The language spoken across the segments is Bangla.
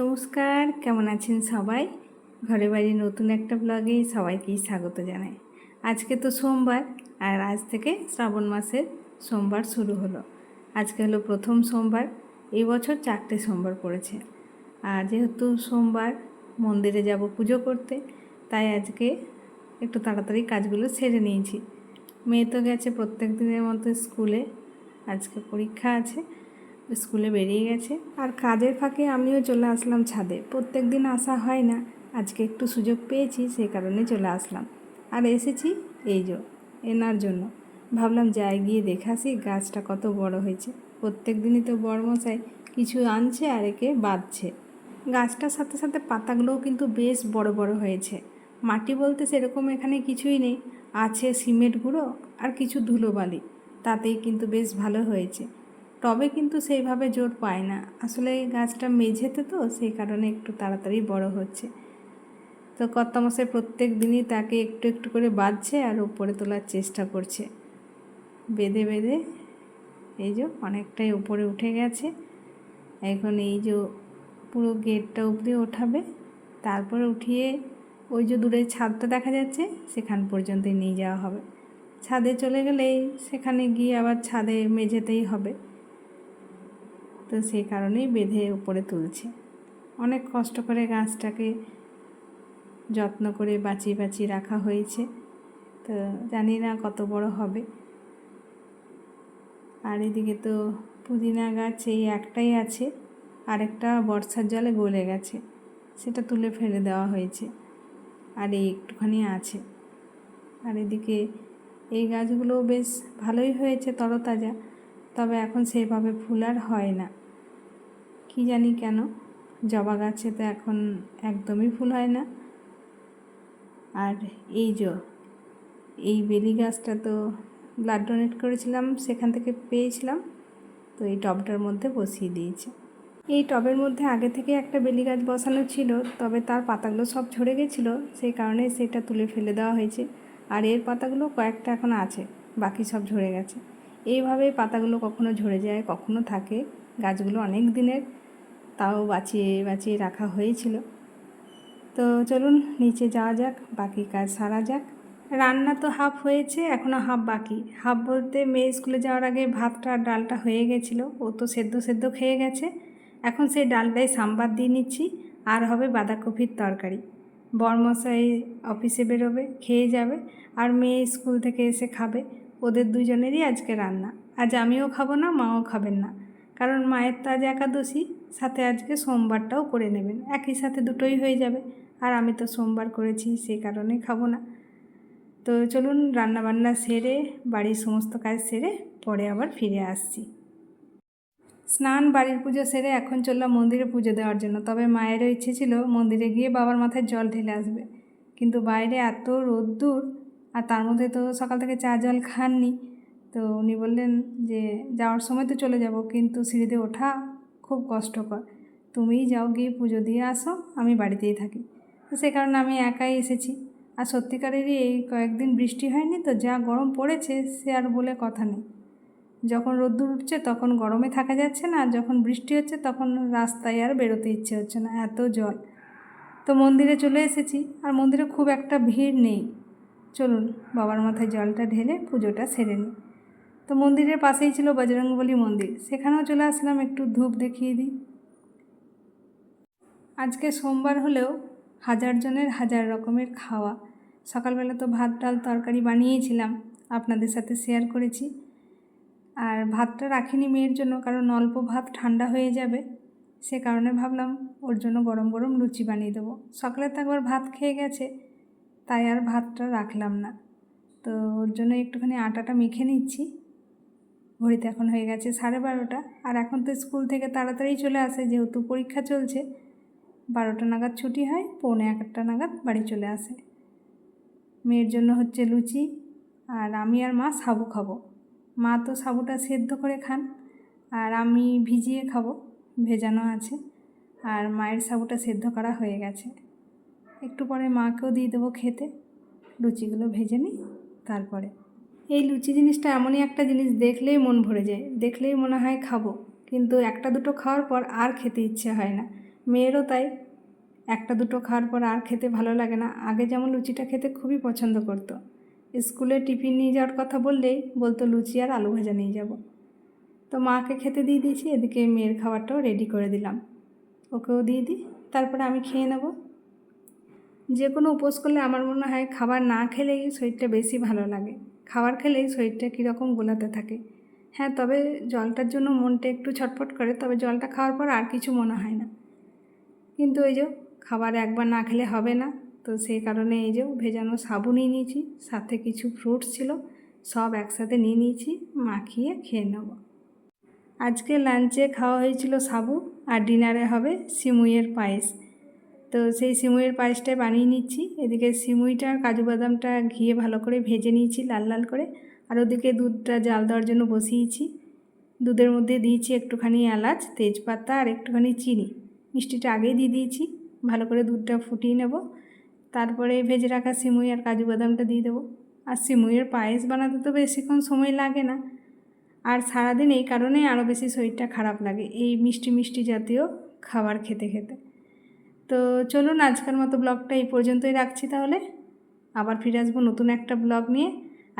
নমস্কার, কেমন আছেন সবাই? ঘরে বাড়ি নতুন একটা ব্লগে সবাইকেই স্বাগত জানাই। আজকে তো সোমবার, আর আজ থেকে শ্রাবণ মাসের সোমবার শুরু হলো। আজকে হলো প্রথম সোমবার। এই বছর 4টে সোমবার পড়েছে। আর যেহেতু সোমবার মন্দিরে যাব পুজো করতে, তাই আজকে একটু তাড়াতাড়ি কাজগুলো সেরে নিয়েছি। মেয়ে তো গেছে প্রত্যেক দিনের মতো স্কুলে, আজকে পরীক্ষা আছে, স্কুলে বেরিয়ে গেছে। আর কাজের ফাঁকে আমিও চলে আসলাম ছাদে। প্রত্যেক দিন আসা হয় না, আজকে একটু সুযোগ পেয়েছি, সেই কারণে চলে আসলাম। আর এসেছি এই এনার জন্য। ভাবলাম যাই গিয়ে দেখে আসি গাছটা কত বড় হয়েছে। প্রত্যেক দিনই তো বড়মশাই কিছু আনছে আর একে বাঁধছে। গাছটার সাথে সাথে পাতাগুলোও কিন্তু বেশ বড় বড় হয়েছে। মাটি বলতে সেরকম এখানে কিছুই নেই, আছে সিমেন্ট গুঁড়ো আর কিছু ধুলোবালি, তাতেই কিন্তু বেশ ভালো হয়েছে। টবে কিন্তু সেইভাবে জোর পায় না, আসলে এই গাছটা মেঝেতে তো, সেই কারণে একটু তাড়াতাড়ি বড় হচ্ছে। তো কর্তামশাই প্রত্যেক দিনই তাকে একটু একটু করে বাঁধছে আর উপরে তোলার চেষ্টা করছে। বেঁধে বেঁধে এই অনেকটাই উপরে উঠে গেছে। এখন এই পুরো গেটটা অবধি ওঠাবে, তারপরে উঠিয়ে ওই দূরে ছাদটা দেখা যাচ্ছে সেখান পর্যন্তই নিয়ে যাওয়া হবে। ছাদে চলে গেলেই সেখানে গিয়ে আবার ছাদে মেঝেতেই হবে, তো সেই কারণেই বেঁধে উপরে তুলছে। অনেক কষ্ট করে গাছটাকে যত্ন করে বাঁচিয়ে বাঁচিয়ে রাখা হয়েছে, তো জানি না কত বড় হবে। আর এদিকে তো পুদিনা গাছ এই একটাই আছে, আরেকটা বর্ষার জলে গলে গেছে, সেটা তুলে ফেলে দেওয়া হয়েছে। আর এই একটুখানি আছে। আর এদিকে এই গাছগুলোও বেশ ভালোই হয়েছে, তরতাজা, তবে এখন সেইভাবে ফুল আর হয় না, কি জানি কেন। জবা গাছে তো এখন একদমই ফুল হয় না। আর এই বেলি গাছটা তো ব্লাড ডোনেট করেছিলাম, সেখান থেকে পেয়েছিলাম, তো এই টবটার মধ্যে বসিয়ে দিয়েছি। এই টবের মধ্যে আগে থেকে একটা বেলি গাছ বসানো ছিল, তবে তার পাতাগুলো সব ঝরে গেছিলো, সেই কারণে সেটা তুলে ফেলে দেওয়া হয়েছে। আর এর পাতাগুলো কয়েকটা এখন আছে, বাকি সব ঝরে গেছে। এইভাবেই পাতাগুলো কখনো ঝরে যায়, কখনো থাকে। গাছগুলো অনেক দিনের, তাও বাঁচিয়ে বাঁচিয়ে রাখা হয়েছিল। তো চলুন নিচে যাওয়া যাক, বাকি কাজ সারা যাক। রান্না তো হাফ হয়েছে, এখনও হাফ বাকি। হাফ বলতে মেয়ে স্কুলে যাওয়ার আগে ভাতটা আর ডালটা হয়ে গেছিলো, ও তো সেদ্ধ সেদ্ধ খেয়ে গেছে। এখন সেই ডালটাই সাম্বার দিয়ে নিচ্ছি, আর হবে বাঁধাকপির তরকারি। বরমশাই অফিসে বেরোবে, খেয়ে যাবে, আর মেয়ে স্কুল থেকে এসে খাবে। ওদের দুজনেরই আজকে রান্না। আজ আমিও খাবো না, মাও খাবেন না, কারণ মায়ের তো আজ একাদশী, সাথে আজকে সোমবারটাও করে নেবেন, একই সাথে দুটোই হয়ে যাবে। আর আমি তো সোমবার করেছি, সেই কারণে খাবো না। তো চলুন রান্নাবান্না সেরে, বাড়ির সমস্ত কাজ সেরে পরে আবার ফিরে আসছি। স্নান, বাড়ির পুজো সেরে এখন চললাম মন্দিরে পুজো দেওয়ার জন্য। তবে মায়েরও ইচ্ছে ছিল মন্দিরে গিয়ে বাবার মাথায় জল ঢেলে আসবে, কিন্তু বাইরে এত রোদ্দুর, আর তার মধ্যে তো সকাল থেকে চা জল খাননি। তো উনি বললেন যে যাওয়ার সময় তো চলে যাব, কিন্তু সিঁড়িতে ওঠা খুব কষ্টকর, তুমিই যাও, গিয়ে পুজো দিয়ে আসো, আমি বাড়িতেই থাকি। তো সে কারণে আমি একাই এসেছি। আর সত্যিকারেরই এই কয়েকদিন বৃষ্টি হয়নি তো, যা গরম পড়েছে সে আর বলে কথা নেই। যখন রোদ্দুর উঠছে তখন গরমে থাকা যাচ্ছে না, আর যখন বৃষ্টি হচ্ছে তখন রাস্তায় আর বেরোতে ইচ্ছে হচ্ছে না, এত জল। তো মন্দিরে চলে এসেছি, আর মন্দিরে খুব একটা ভিড় নেই। চলুন বাবার মাথায় জলটা ঢেলে পুজোটা সেরে নিই। তো মন্দিরের পাশেই ছিল বজরংবলী মন্দির, সেখানেও চলে আসলাম, একটু ধূপ দেখিয়ে দিই। আজকে সোমবার হলেও হাজার জনের হাজার রকমের খাওয়া। সকালবেলা তো ভাত ডাল তরকারি বানিয়েছিলাম, আপনাদের সাথে শেয়ার করেছি। আর ভাতটা রাখিনি মেয়ের জন্য, কারণ অল্প ভাত ঠান্ডা হয়ে যাবে, সে কারণে ভাবলাম ওর জন্য গরম গরম লুচি বানিয়ে দেবো। সকালে তো একবার ভাত খেয়ে গেছে, তাই আর ভাতটা রাখলাম না। তো ওর জন্য একটুখানি আটাটা মেখে নিচ্ছি। ঘড়িতে এখন হয়ে গেছে 12:30, আর এখন তো স্কুল থেকে তাড়াতাড়ি চলে আসে, যেহেতু পরীক্ষা চলছে। 12টা নাগাদ ছুটি হয়, 12:45 নাগাদ বাড়ি চলে আসে। মেয়ের জন্য হচ্ছে লুচি, আর আমি আর মা সাবু খাবো। মা তো সাবুটা সেদ্ধ করে খান, আর আমি ভিজিয়ে খাবো, ভেজানো আছে। আর মায়ের সাবুটা সেদ্ধ করা হয়ে গেছে, একটু পরে মাকেও দিয়ে দেবো খেতে। লুচিগুলো ভেজে নিই তারপরে। এই লুচি জিনিসটা এমনই একটা জিনিস, দেখলেই মন ভরে যায়, দেখলেই মনে হয় খাবো, কিন্তু একটা দুটো খাওয়ার পর আর খেতে ইচ্ছে হয় না। মেয়েরও তাই, একটা দুটো খাওয়ার পর আর খেতে ভালো লাগে না। আগে যেমন লুচিটা খেতে খুবই পছন্দ করতো, স্কুলে টিফিন নিয়ে যাওয়ার কথা বললেই বলতো লুচি আর আলু ভাজা নিয়ে যাব। তো মাকে খেতে দিয়ে দিয়েছি, এদিকে মেয়ের খাবারটাও রেডি করে দিলাম, ওকেও দিয়ে দিই, তারপরে আমি খেয়ে নেব। যে কোনো উপোস করলে আমার মনে হয় খাবার না খেলেই শরীরটা বেশি ভালো লাগে, খাবার খেলেই শরীরটা কীরকম গোলাতে থাকে। হ্যাঁ, তবে জলটার জন্য মনটা একটু ছটফট করে, তবে জলটা খাওয়ার পর আর কিছু মনে হয় না। কিন্তু এই যে খাবার একবার না খেলে হবে না, তো সেই কারণে এই যে ভেজানো সাবু নিয়ে নিয়েছি, সাথে কিছু ফ্রুটস ছিল, সব একসাথে নিয়ে নিয়েছি, মাখিয়ে খেয়ে নেব। আজকে লাঞ্চে খাওয়া হয়েছিল সাবু, আর ডিনারে হবে সিমুইয়ের পায়েস। তো সেই সিমুইয়ের পায়েসটাই বানিয়ে নিচ্ছি। এদিকে সিমুইটা আর কাজু বাদামটা ঘিয়ে ভালো করে ভেজে নিয়েছি লাল লাল করে, আর ওদিকে দুধটা জাল দেওয়ার জন্য বসিয়েছি। দুধের মধ্যে দিয়েছি একটুখানি এলাচ, তেজপাতা আর একটুখানি চিনি, মিষ্টিটা আগেই দিয়ে দিয়েছি। ভালো করে দুধটা ফুটিয়ে নেব, তারপরে ভেজে রাখা সিমুই আর কাজু বাদামটা দিয়ে দেবো। আর সিমুইয়ের পায়েস বানাতে তো বেশিক্ষণ সময় লাগে না, আর সারাদিন এই কারণেই আরও বেশি শরীরটা খারাপ লাগে এই মিষ্টি মিষ্টি জাতীয় খাবার খেতে খেতে। তো চলুন আজকের মতো ব্লগটা এই পর্যন্তই রাখছি, তাহলে আবার ফিরে আসবো নতুন একটা ব্লগ নিয়ে।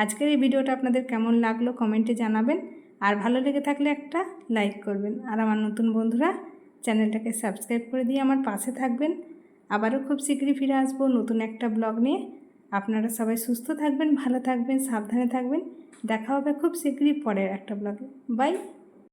আজকের এই ভিডিওটা আপনাদের কেমন লাগলো কমেন্টে জানাবেন, আর ভালো লেগে থাকলে একটা লাইক করবেন, আর আমার নতুন বন্ধুরা চ্যানেলটাকে সাবস্ক্রাইব করে দিয়ে আমার পাশে থাকবেন। আবারও খুব শীঘ্রই ফিরে আসবো নতুন একটা ব্লগ নিয়ে। আপনারা সবাই সুস্থ থাকবেন, ভালো থাকবেন, সাবধানে থাকবেন। দেখা হবে খুব শীঘ্রই পরের একটা ব্লগে। বাই।